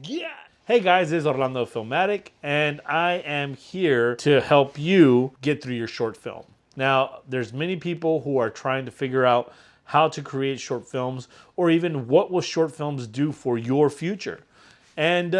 Yeah. Hey guys, this is Orlando Filmatic, and I am here to help you get through your short film. Now, there's many people who are trying to figure out how to create short films, or even what will short films do for your future. And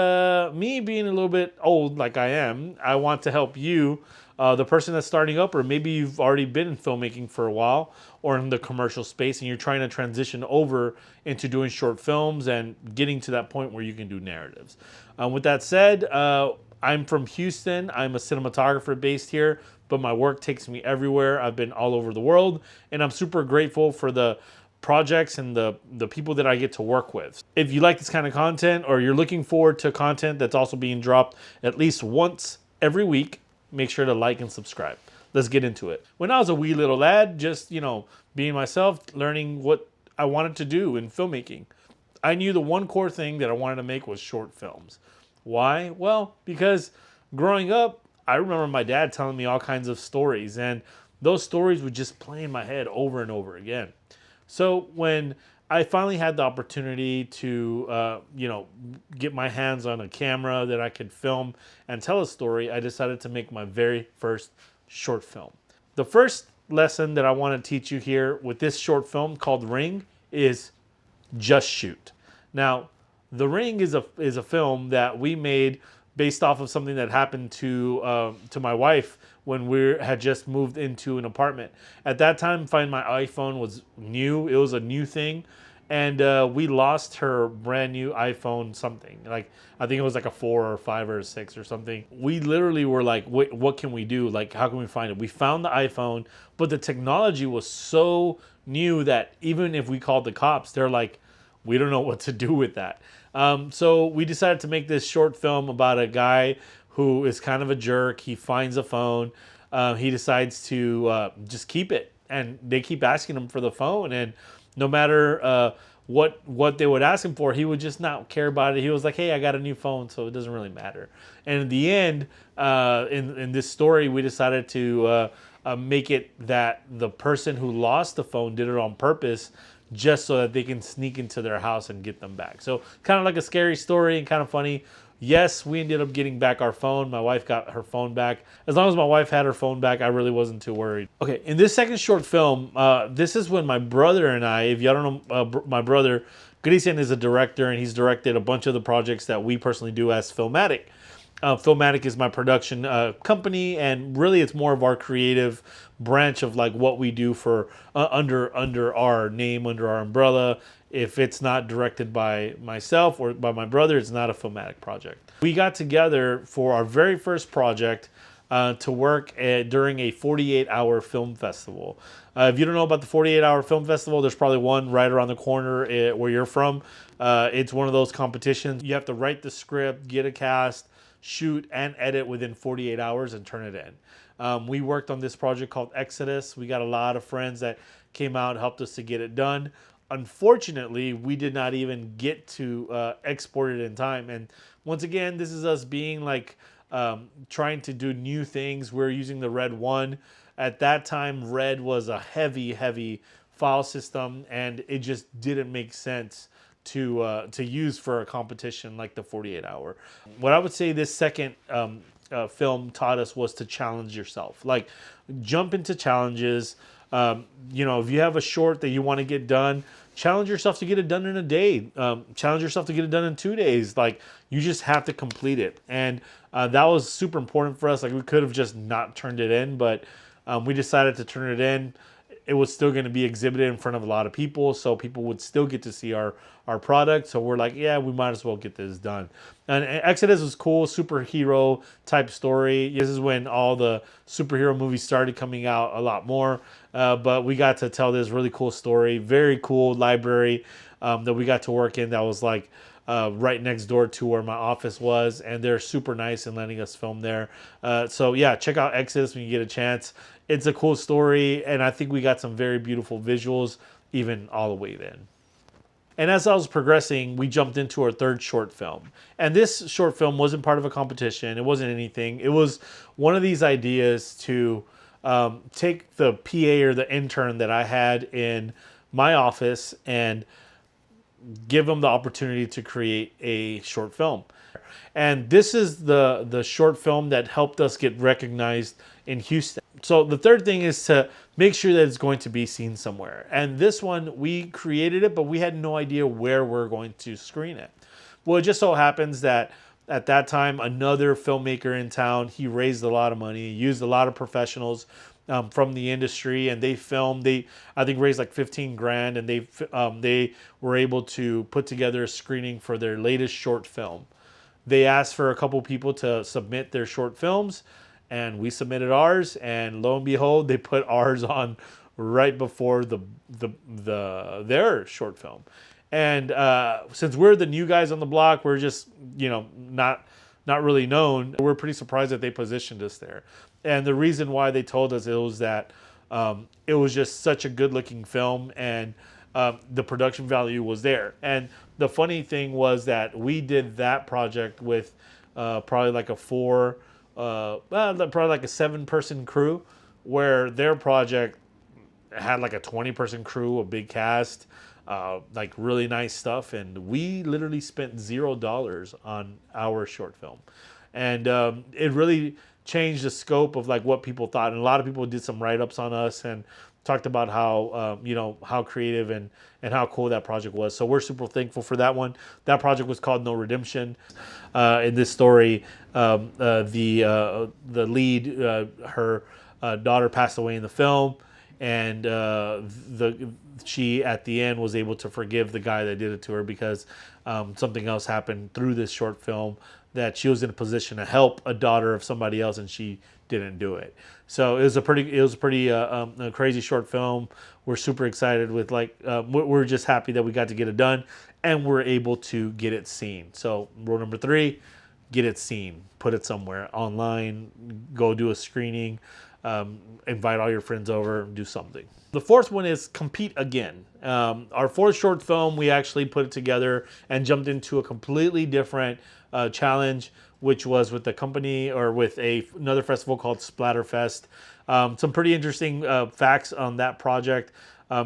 me being a little bit old like I am, I want to help you, the person that's starting up, or maybe you've already been in filmmaking for a while or in the commercial space and you're trying to transition over into doing short films and getting to that point where you can do narratives. With that said, I'm from Houston. I'm a cinematographer based here, but my work takes me everywhere. I've been all over the world, and I'm super grateful for the projects and the people that I get to work with. If you like this kind of content, or you're looking forward to content that's also being dropped at least once every week, make sure to like and subscribe. Let's get into it. When I was a wee little lad, just, being myself, learning what I wanted to do in filmmaking, I knew the one core thing that I wanted to make was short films. Why? Well, because growing up, I remember my dad telling me all kinds of stories, and those stories would just play in my head over and over again. So when I finally had the opportunity to, get my hands on a camera that I could film and tell a story, I decided to make my very first short film. The first lesson that I want to teach you here with this short film called Ring is just shoot. Now, The Ring is a film that we made based off of something that happened to my wife when we had just moved into an apartment. At that time, finding my iPhone was new. It was a new thing. And we lost her brand new iPhone something. Like, I think it was like a 4 or 5 or a 6 or something. We literally were like, wait, what can we do? Like, how can we find it? We found the iPhone, but the technology was so new that even if we called the cops, they're like, we don't know what to do with that. So we decided to make this short film about a guy who is kind of a jerk. He finds a phone. He decides to just keep it. And they keep asking him for the phone. And no matter what they would ask him for, he would just not care about it. He was like, hey, I got a new phone, so it doesn't really matter. And in the end, in this story, we decided to make it that the person who lost the phone did it on purpose, just so that they can sneak into their house and get them back. So kind of like a scary story and kind of funny. Yes, we ended up getting back our phone. My wife got her phone back. As long as my wife had her phone back, I really wasn't too worried. Okay, in this second short film, this is when my brother and I, if y'all don't know, my brother, Grecian, is a director, and he's directed a bunch of the projects that we personally do as Filmatic. Filmatic is my production company, and really it's more of our creative branch of like what we do for under our name, under our umbrella. If it's not directed by myself or by my brother, it's not a Filmatic project. We got together for our very first project to work during a 48-hour film festival. If you don't know about the 48-hour film festival, there's probably one right around the corner where you're from. It's one of those competitions. You have to write the script, get a cast, shoot and edit within 48 hours and turn it in. We worked on this project called Exodus. We got a lot of friends that came out and helped us to get it done. Unfortunately, we did not even get to export it in time. And once again, this is us being like trying to do new things. We're using the Red 1. At that time, Red was a heavy file system, and it just didn't make sense to use for a competition like the 48-hour. What I would say this second film taught us was to challenge yourself. Like, jump into challenges. If you have a short that you want to get done, challenge yourself to get it done in a day. Challenge yourself to get it done in 2 days. Like, you just have to complete it. And that was super important for us. Like, we could have just not turned it in, but we decided to turn it in. It was still going to be exhibited in front of a lot of people, so people would still get to see our product. So we're like, yeah, we might as well get this done. And Exodus was cool, superhero type story. This is when all the superhero movies started coming out a lot more. But we got to tell this really cool story. Very cool library that we got to work in that was like right next door to where my office was. And they're super nice in letting us film there. So yeah, check out Exodus when you get a chance. It's a cool story, and I think we got some very beautiful visuals even all the way then. And as I was progressing, we jumped into our third short film. And this short film wasn't part of a competition. It wasn't anything. It was one of these ideas to take the PA or the intern that I had in my office and give them the opportunity to create a short film. And this is the short film that helped us get recognized in Houston. So the third thing is to make sure that it's going to be seen somewhere. And this one, we created it, but we had no idea where we're going to screen it. Well, it just so happens that at that time, another filmmaker in town, he raised a lot of money, used a lot of professionals from the industry, and they filmed. They, I think, raised like 15 grand, and they were able to put together a screening for their latest short film. They asked for a couple people to submit their short films, and we submitted ours, and lo and behold, they put ours on right before their short film. And since we're the new guys on the block, we're just, not really known. We're pretty surprised that they positioned us there. And the reason why they told us it was that it was just such a good looking film, and the production value was there. And the funny thing was that we did that project with probably like a probably like a 7-person crew, where their project had like a 20-person crew, a big cast, like really nice stuff. And we literally spent $0 on our short film. And it really changed the scope of like what people thought. And a lot of people did some write-ups on us and talked about how how creative and how cool that project was. So we're super thankful for that one. That project was called No Redemption. In this story, the lead, her daughter passed away in the film, and she at the end was able to forgive the guy that did it to her, because something else happened through this short film, that she was in a position to help a daughter of somebody else, and she didn't do it. So it was a pretty a crazy short film. We're super excited with we're just happy that we got to get it done, and we're able to get it seen. So rule number 3, get it seen, put it somewhere online, go do a screening, invite all your friends over, do something. The fourth one is compete again. Our fourth short film, we actually put it together and jumped into a completely different challenge, which was with the company, or with another festival called Splatterfest. Some pretty interesting facts on that project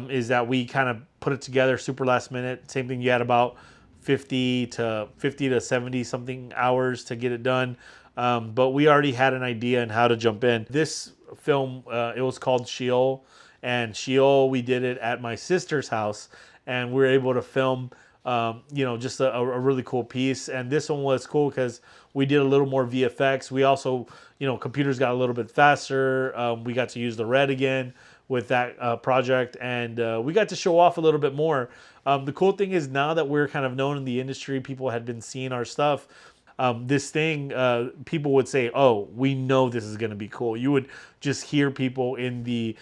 is that we kind of put it together super last minute. Same thing, you had about 50 to 70 something hours to get it done. But we already had an idea on how to jump in. This film, it was called Sheol. And Sheol, we did it at my sister's house, and we were able to film, just a really cool piece. And this one was cool because we did a little more VFX. We also, computers got a little bit faster. We got to use the red again with that project, and we got to show off a little bit more. The cool thing is, now that we're kind of known in the industry, people had been seeing our stuff. This thing, people would say, "Oh, we know this is going to be cool." You would just hear people in the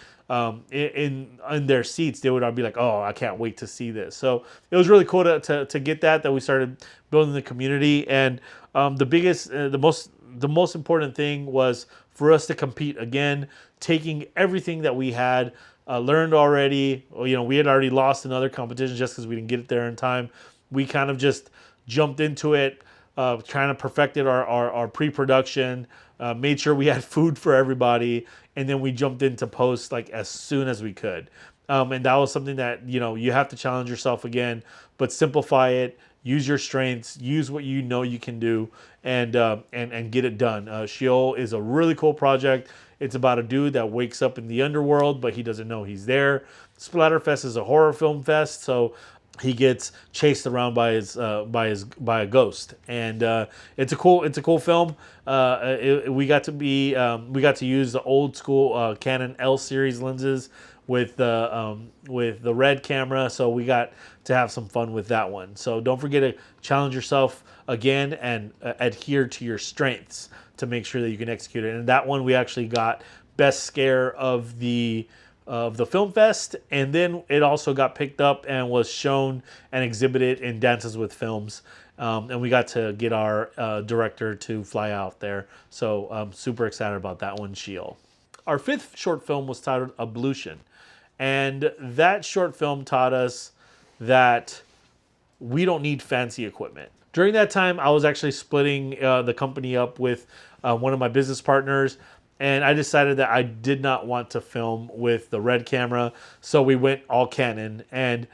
in their seats. They would all be like, "Oh, I can't wait to see this." So it was really cool to get that we started building the community. And the most important thing was for us to compete again, taking everything that we had learned already. We had already lost in other competitions just because we didn't get it there in time. We kind of just jumped into it. Trying to perfect it, our pre-production, made sure we had food for everybody, and then we jumped into post as soon as we could. And that was something that you have to challenge yourself again, but simplify it, use your strengths, use what you know you can do, and get it done. Sheol is a really cool project. It's about a dude that wakes up in the underworld, but he doesn't know he's there. Splatterfest is a horror film fest, so he gets chased around by a ghost, and it's a cool film. We got to use the old school Canon L series lenses with the red camera, so we got to have some fun with that one. So don't forget to challenge yourself again and adhere to your strengths to make sure that you can execute it. And that one we actually got best scare of the film fest, and then it also got picked up and was shown and exhibited in Dances with Films, and we got to get our director to fly out there. So I'm super excited about that one, Sheol. Our fifth short film was titled Ablution, and that short film taught us that we don't need fancy equipment. During that time, I was actually splitting the company up with one of my business partners, and I decided that I did not want to film with the red camera, so we went all Canon. And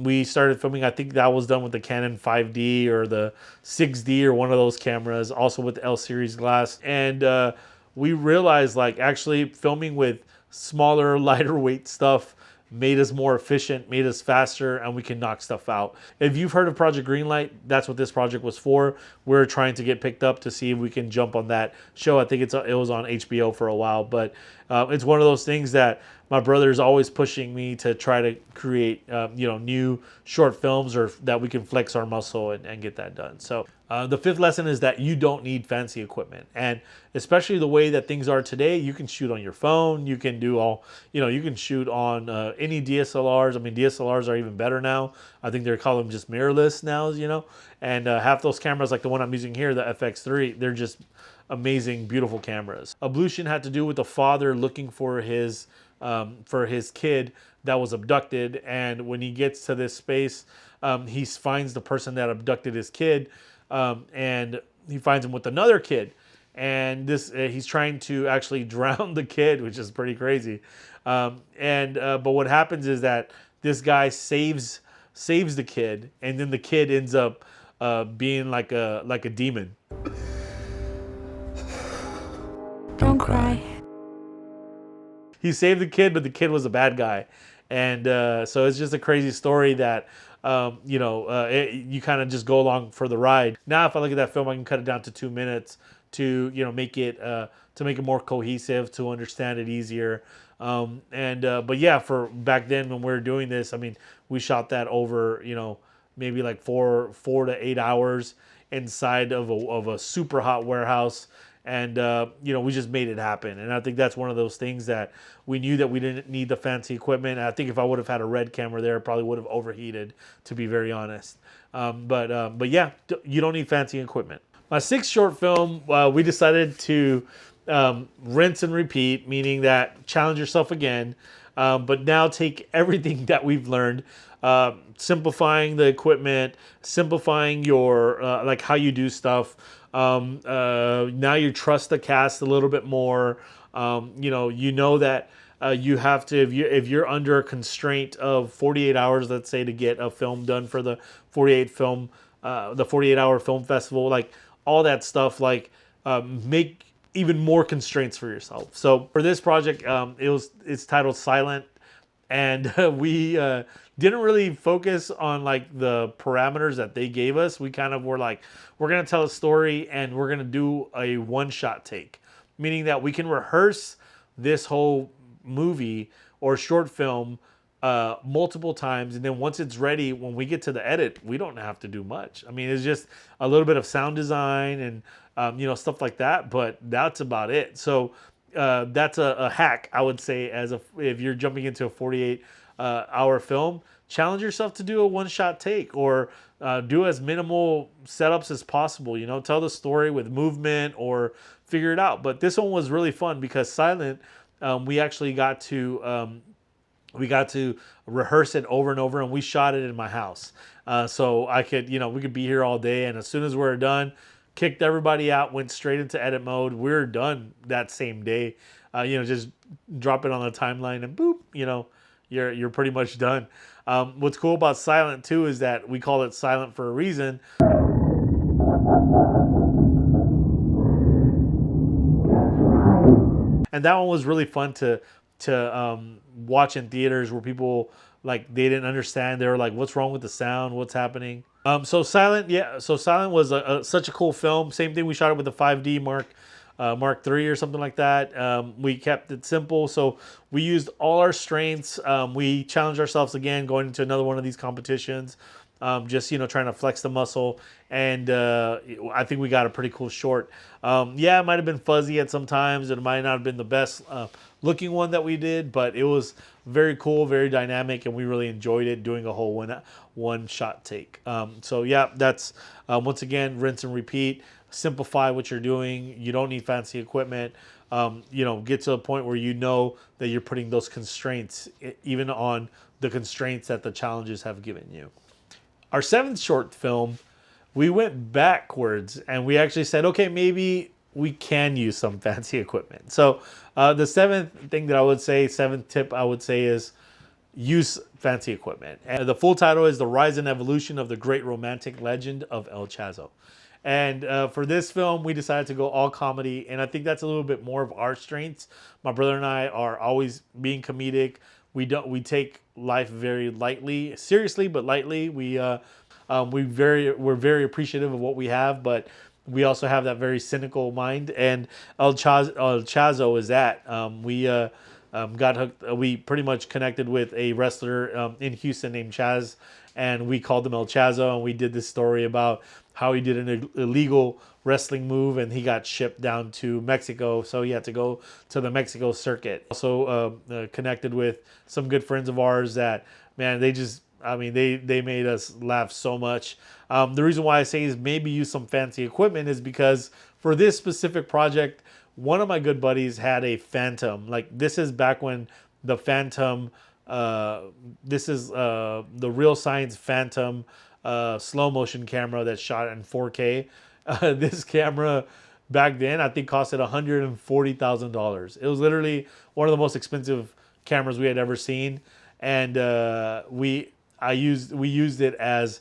We started filming, I think that was done with the Canon 5D or the 6D or one of those cameras, also with the L series glass. And we realized like actually filming with smaller, lighter weight stuff made us more efficient, made us faster, and we can knock stuff out. If you've heard of Project Greenlight, that's what this project was for. We're trying to get picked up to see if we can jump on that show. I think it was on HBO for a while, but it's one of those things that my brother is always pushing me to try to create, new short films or that we can flex our muscle and get that done. So the fifth lesson is that you don't need fancy equipment. And especially the way that things are today, you can shoot on your phone. You can do all, you can shoot on any DSLRs. I mean, DSLRs are even better now. I think they're calling them just mirrorless now, and half those cameras like the one I'm using here, the FX3, they're just amazing, beautiful cameras. Ablution had to do with a father looking for his kid that was abducted, and when he gets to this space, he finds the person that abducted his kid, and he finds him with another kid, and he's trying to actually drown the kid, which is pretty crazy. But what happens is that this guy saves the kid, and then the kid ends up being like a demon. Don't cry. He saved the kid, but the kid was a bad guy. And so it's just a crazy story that, you kind of just go along for the ride. Now, if I look at that film, I can cut it down to 2 minutes to, make it more cohesive, to understand it easier. But yeah, for back then when we were doing this, I mean, we shot that over, maybe like 4 to 8 hours inside of a super hot warehouse. And, we just made it happen. And I think that's one of those things that we knew that we didn't need the fancy equipment. And I think if I would have had a red camera there, it probably would have overheated, to be very honest. But yeah, you don't need fancy equipment. My sixth short film, we decided to rinse and repeat, meaning that challenge yourself again, but now take everything that we've learned, simplifying the equipment, simplifying your, like how you do stuff. Now you trust the cast a little bit more. That you have to, if you're under a constraint of 48 hours, let's say, to get a film done for the 48-hour film festival, like all that stuff, like make even more constraints for yourself. So for this project, it's titled Silent, and we didn't really focus on like the parameters that they gave us. We kind of were like, we're going to tell a story and we're going to do a one-shot take, meaning that we can rehearse this whole movie or short film multiple times, and then once it's ready, when we get to the edit, we don't have to do much. I mean, it's just a little bit of sound design and stuff like that, but that's about it. So that's a hack, I would say, if you're jumping into a 48-hour film. Challenge yourself to do a one-shot take, or do as minimal setups as possible. Tell the story with movement or figure it out. But this one was really fun because Silent, we actually got to rehearse it over and over, and we shot it in my house. So I could, we could be here all day, and as soon as we're done, kicked everybody out, went straight into edit mode. We're done that same day. Just drop it on the timeline and boop, you're pretty much done. What's cool about Silent too is that we call it Silent for a reason. And that one was really fun to watch in theaters, where people, like, they didn't understand. They were like, what's wrong with the sound? What's happening? So Silent was such a cool film. Same thing, we shot it with the 5D Mark III or something like that. We kept it simple, so we used all our strengths. We challenged ourselves again going into another one of these competitions, just trying to flex the muscle, and I think we got a pretty cool short. It might have been fuzzy at some times. It might not have been the best looking one that we did, but it was very cool, very dynamic, and we really enjoyed it, doing a whole one shot take. That's once again, rinse and repeat. Simplify what you're doing. You don't need fancy equipment. Get to a point where that you're putting those constraints even on the constraints that the challenges have given you. Our seventh short film, we went backwards and we actually said, okay, maybe we can use some fancy equipment. So the seventh tip I would say is use fancy equipment. And the full title is The Rise and Evolution of the Great Romantic Legend of El Chazo. And for this film, we decided to go all comedy, and I think that's a little bit more of our strengths. My brother and I are always being comedic. We take life very lightly, seriously, but lightly. We're very appreciative of what we have, but we also have that very cynical mind. And El Chazo is that. Got hooked. We pretty much connected with a wrestler in Houston named Chaz, and we called him El Chazo. And we did this story about how he did an illegal wrestling move, and he got shipped down to Mexico, so he had to go to the Mexico circuit. Also connected with some good friends of ours that, man, they made us laugh so much. The reason why I say is maybe use some fancy equipment is because for this specific project, one of my good buddies had a Phantom. Like, this is back when the Phantom, this is the Real Science Phantom slow motion camera that shot in 4K. This camera back then, I think, costed $140,000. It was literally one of the most expensive cameras we had ever seen, and we used it as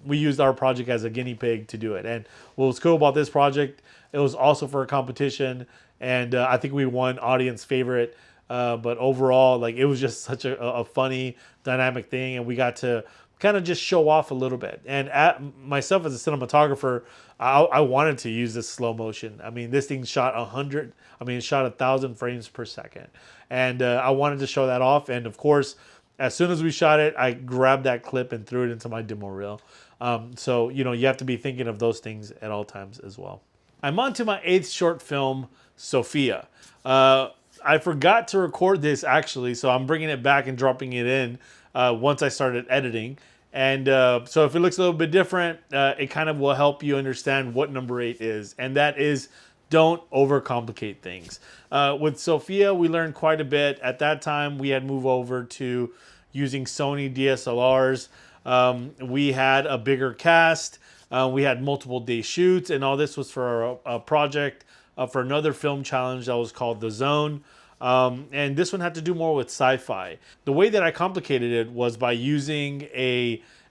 we used our project as a guinea pig to do it. And what was cool about this project, it was also for a competition, and I think we won audience favorite. But overall, like, it was just such a funny, dynamic thing, and we got to kind of just show off a little bit. And myself as a cinematographer, I wanted to use this slow motion. I mean, this thing shot it shot 1,000 frames per second. And I wanted to show that off. And of course, as soon as we shot it, I grabbed that clip and threw it into my demo reel. So, you have to be thinking of those things at all times as well. I'm on to my 8th short film, Sophia. I forgot to record this, actually, so I'm bringing it back and dropping it in once I started editing. And so if it looks a little bit different, it kind of will help you understand what number 8 is. And that is, don't overcomplicate things. With Sophia, we learned quite a bit. At that time, we had moved over to using Sony DSLRs. We had a bigger cast. We had multiple day shoots, and all this was for a project for another film challenge that was called The Zone. And this one had to do more with sci-fi. The way that I complicated it was by using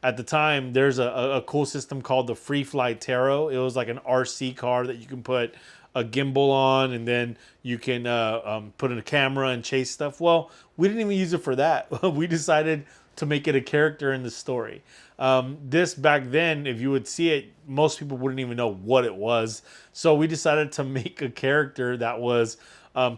at the time, there's a cool system called the Free Fly Tarot. It was like an RC car that you can put a gimbal on, and then you can put in a camera and chase stuff. Well, we didn't even use it for that. We decided to make it a character in the story. This back then, if you would see it, most people wouldn't even know what it was. So we decided to make a character that was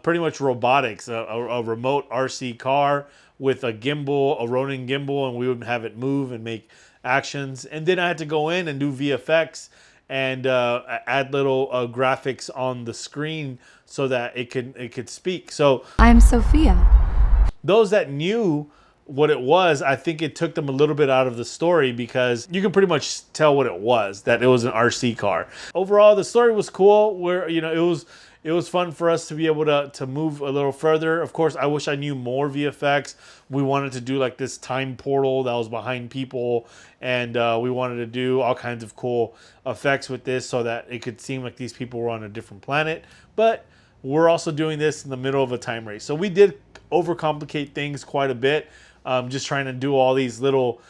pretty much robotics, a remote RC car with a gimbal, a Ronin gimbal, and we would have it move and make actions. And then I had to go in and do VFX and add little graphics on the screen so that it could speak. So I'm Sophia. those that knew what it was, I think it took them a little bit out of the story, because you can pretty much tell what it was, that it was an RC car. Overall, the story was cool, where it was fun for us to be able to move a little further. Of course, I wish I knew more VFX. We wanted to do like this time portal that was behind people, and we wanted to do all kinds of cool effects with this so that it could seem like these people were on a different planet. But we're also doing this in the middle of a time race. So we did overcomplicate things quite a bit, just trying to do all these little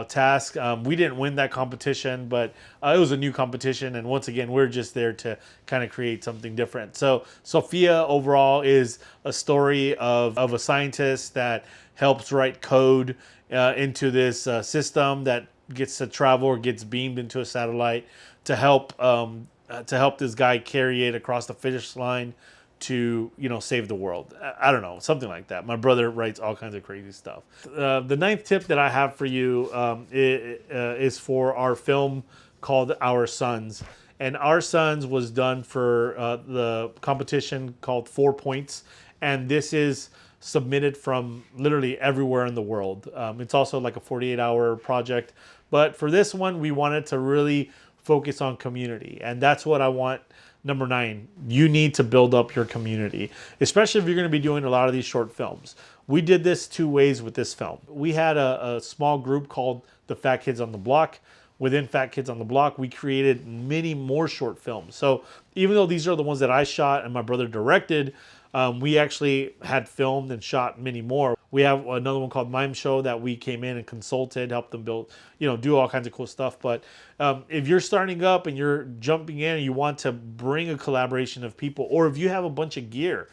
tasks. We didn't win that competition, but it was a new competition, and once again, we're just there to kind of create something different. So Sophia overall is a story of a scientist that helps write code into this system that gets to travel or gets beamed into a satellite to help this guy carry it across the finish line to save the world. I don't know, something like that. My brother writes all kinds of crazy stuff. The ninth tip that I have for you is for our film called Our Sons. And Our Sons was done for the competition called 4 Points, and this is submitted from literally everywhere in the world. It's also like a 48-hour project, but for this one we wanted to really focus on community, and that's what I want. Number 9, you need to build up your community, especially if you're going to be doing a lot of these short films. We did this 2 ways with this film. We had a small group called the Fat Kids on the Block. Within Fat Kids on the Block, we created many more short films. So even though these are the ones that I shot and my brother directed, we actually had filmed and shot many more. We have another one called Mime Show that we came in and consulted, helped them build, do all kinds of cool stuff. But if you're starting up and you're jumping in and you want to bring a collaboration of people, or if you have a bunch of gear,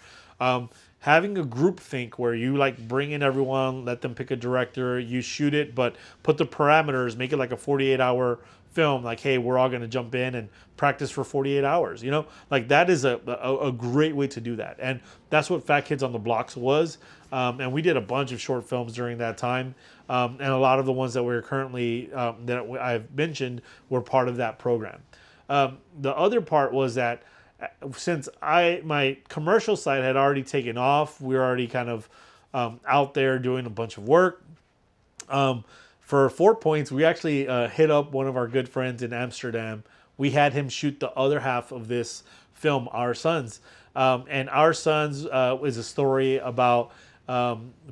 having a group think where you like bring in everyone, let them pick a director, you shoot it, but put the parameters, make it like a 48-hour film. Like, hey, we're all going to jump in and practice for 48 hours. Like that is a great way to do that. And that's what Fat Kids on the Blocks was. And we did a bunch of short films during that time. And a lot of the ones that we're currently, that I've mentioned, were part of that program. The other part was that since my commercial side had already taken off, we were already kind of out there doing a bunch of work. For 4 Points, we actually hit up one of our good friends in Amsterdam. We had him shoot the other half of this film, Our Sons. And Our Sons is a story about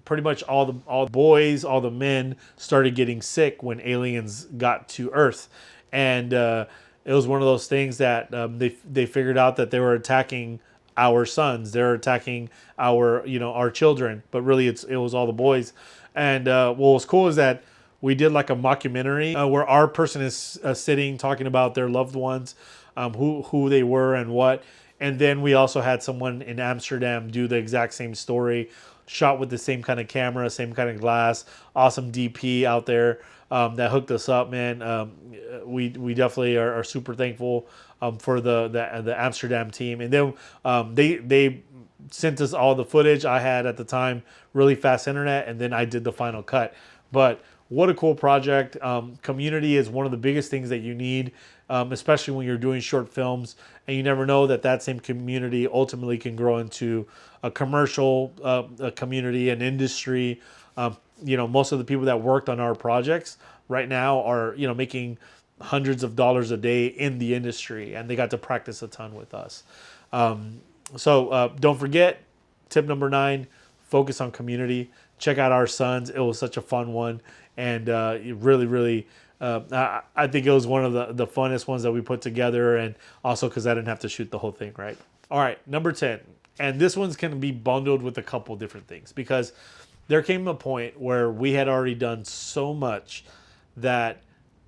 pretty much all the boys, all the men started getting sick when aliens got to Earth. And it was one of those things that they figured out that they were attacking our sons. They're attacking our children, but really it was all the boys. And what was cool is that we did like a mockumentary where our person is sitting talking about their loved ones, who they were and what. And then we also had someone in Amsterdam do the exact same story, shot with the same kind of camera, same kind of glass, awesome DP out there that hooked us up, man. We definitely are super thankful for the Amsterdam team. And then they sent us all the footage. I had at the time really fast internet, and then I did the final cut. But what a cool project. Community is one of the biggest things that you need, especially when you're doing short films, and you never know that same community ultimately can grow into a commercial a community, an industry. Most of the people that worked on our projects right now are, making hundreds of dollars a day in the industry, and they got to practice a ton with us. So don't forget, tip number 9, focus on community. Check out Our Sons. It was such a fun one. And it really, I think it was one of the funnest ones that we put together. And also because I didn't have to shoot the whole thing, right? All right, number 10. And this one's going to be bundled with a couple different things, because there came a point where we had already done so much that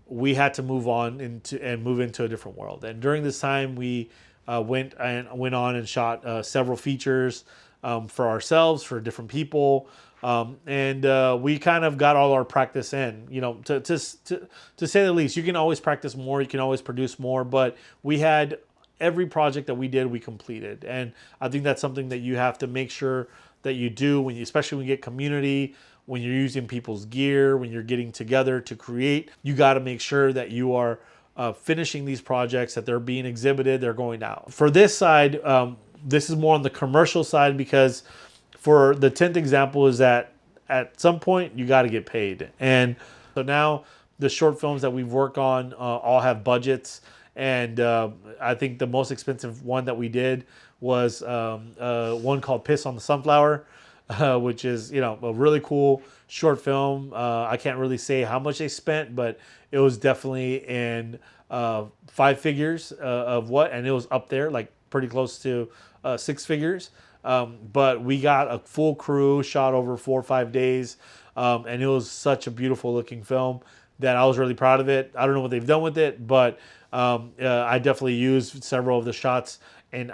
we had to move on move into a different world. And during this time, we went on and shot several features for ourselves, for different people. And we kind of got all our practice in, to say the least. You can always practice more, you can always produce more, but we had every project that we did, we completed. And I think that's something that you have to make sure that you do, especially when you get community, when you're using people's gear, when you're getting together to create. You got to make sure that you are finishing these projects, that they're being exhibited, they're going out. For this side, this is more on the commercial side, because for the 10th example is that at some point you got to get paid. And so now the short films that we've worked on all have budgets. And I think the most expensive one that we did was one called Piss on the Sunflower, which is, a really cool short film. I can't really say how much they spent, but it was definitely in 5 figures and it was up there, like pretty close to 6 figures. But we got a full crew, shot over 4 or 5 days, and it was such a beautiful looking film that I was really proud of it. I don't know what they've done with it, but I definitely used several of the shots in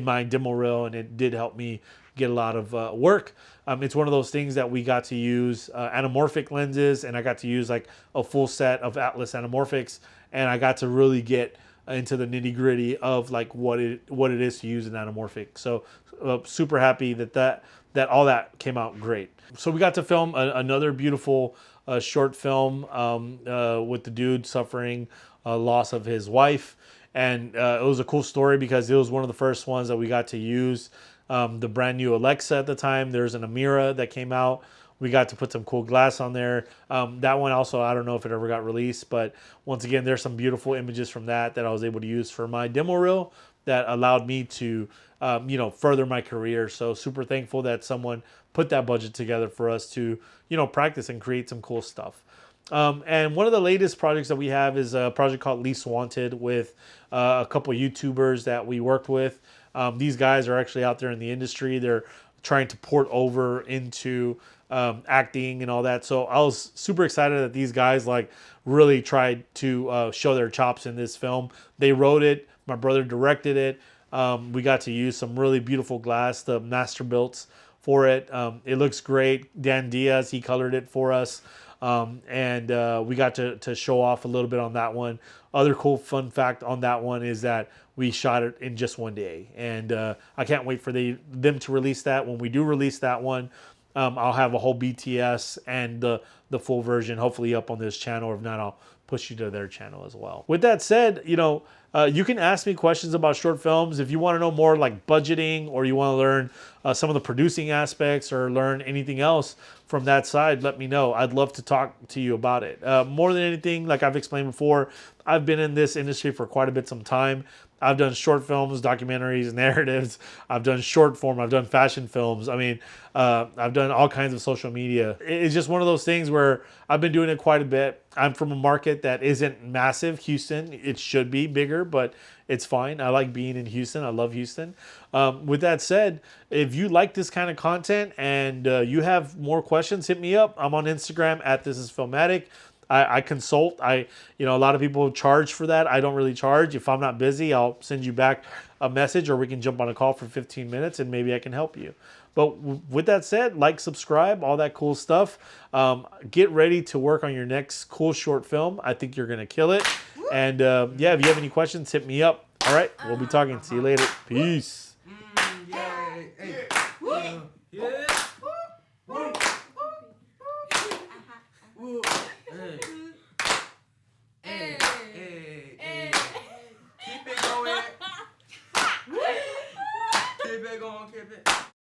my demo reel, and it did help me get a lot of work. It's one of those things that we got to use anamorphic lenses, and I got to use like a full set of Atlas anamorphics, and I got to really get into the nitty gritty of like what it is to use an anamorphic. So super happy that all that came out great. So we got to film another beautiful short film with the dude suffering loss of his wife. And it was a cool story because it was one of the first ones that we got to use the brand new Alexa at the time. There's an Amira that came out. We got to put some cool glass on there. That one also, I don't know if it ever got released, but once again, there's some beautiful images from that I was able to use for my demo reel that allowed me to, further my career. So super thankful that someone put that budget together for us to, practice and create some cool stuff. And one of the latest projects that we have is a project called Least Wanted with a couple of YouTubers that we worked with. These guys are actually out there in the industry. They're trying to port over into acting and all that. So I was super excited that these guys like really tried to show their chops in this film. They wrote it. My brother directed it. We got to use some really beautiful glass, the master builts for it. It looks great. Dan Diaz, he colored it for us. And we got to show off a little bit on that one. Other cool fun fact on that one is that we shot it in just one day. And I can't wait for them to release that. When we do release that one, I'll have a whole BTS and the full version hopefully up on this channel. Or if not, I'll push you to their channel as well. With that said, you can ask me questions about short films. If you want to know more like budgeting, or you want to learn some of the producing aspects, or learn anything else from that side, let me know. I'd love to talk to you about it. More than anything, like I've explained before, I've been in this industry for quite a bit some time. I've done short films, documentaries, narratives. I've done short form. I've done fashion films. I mean, I've done all kinds of social media. It's just one of those things where I've been doing it quite a bit. I'm from a market that isn't massive. Houston, it should be bigger, but it's fine. I like being in Houston. I love Houston. With that said, if you like this kind of content and you have more questions, hit me up. I'm on Instagram at This Is Filmatic. I consult. A lot of people charge for that. I don't really charge. If I'm not busy, I'll send you back a message, or we can jump on a call for 15 minutes and maybe I can help you. But with that said, like, subscribe, all that cool stuff. Get ready to work on your next cool short film. I think you're going to kill it. And if you have any questions, hit me up. All right, we'll be talking. See you later. Peace. Yeah.